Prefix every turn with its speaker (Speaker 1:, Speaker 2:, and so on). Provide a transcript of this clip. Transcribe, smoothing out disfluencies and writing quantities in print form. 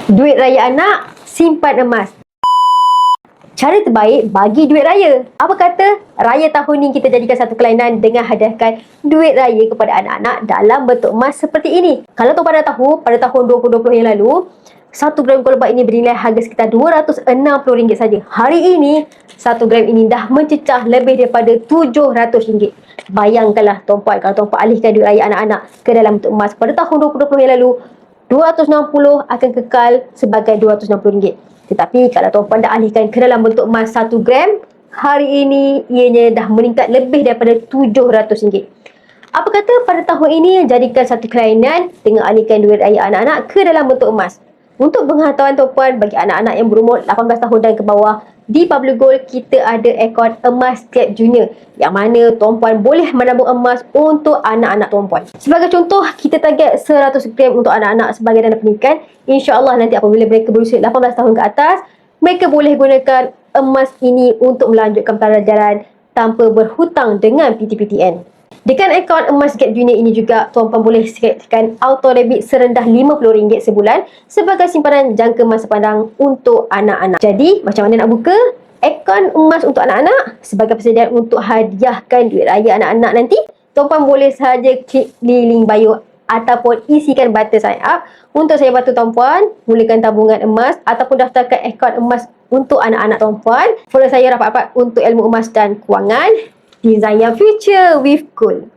Speaker 1: Duit raya anak, simpan emas. Cara terbaik bagi duit raya. Apa kata raya tahun ni kita jadikan satu kelainan dengan hadiahkan duit raya kepada anak-anak dalam bentuk emas seperti ini. Kalau tuan pada tahu, pada tahun 2020 yang lalu, 1 gram gold bar ini bernilai harga sekitar RM260 saja. Hari ini, 1 gram ini dah mencecah lebih daripada RM700. Bayangkanlah tuan-puan, kalau tuan-puan alihkan duit raya anak-anak ke dalam bentuk emas pada tahun 2020 yang lalu, 260 akan kekal sebagai RM260. Tetapi kalau tuan-puan dah alihkan ke dalam bentuk emas 1 gram, hari ini ianya dah meningkat lebih daripada RM700. Apa kata pada tahun ini jadikan satu kelainan dengan alihkan duit raya anak-anak ke dalam bentuk emas. Untuk pengetahuan tuan-puan, bagi anak-anak yang berumur 18 tahun dan ke bawah, di Pablo Gold kita ada akaun emas Gap Junior yang mana tuan-puan boleh menabung emas untuk anak-anak tuan-puan. Sebagai contoh, kita target 100 gram untuk anak-anak sebagai dana pendidikan. InsyaAllah nanti apabila mereka berusia 18 tahun ke atas, mereka boleh gunakan emas ini untuk melanjutkan pelajaran tanpa berhutang dengan PTPTN. Dengan akaun emas Gap Junior ini juga, tuan-puan boleh sediakan auto debit serendah RM50 sebulan sebagai simpanan jangka masa pandang untuk anak-anak. Jadi, macam mana nak buka akaun emas untuk anak-anak sebagai persediaan untuk hadiahkan duit raya anak-anak nanti? Tuan-puan boleh sahaja klik di link bio ataupun isikan button sign up. Untuk saya bantu tuan-puan mulakan tabungan emas ataupun daftarkan akaun emas untuk anak-anak tuan-puan. Follow saya rapat-rapat untuk ilmu emas dan kewangan. Design your future with Cool.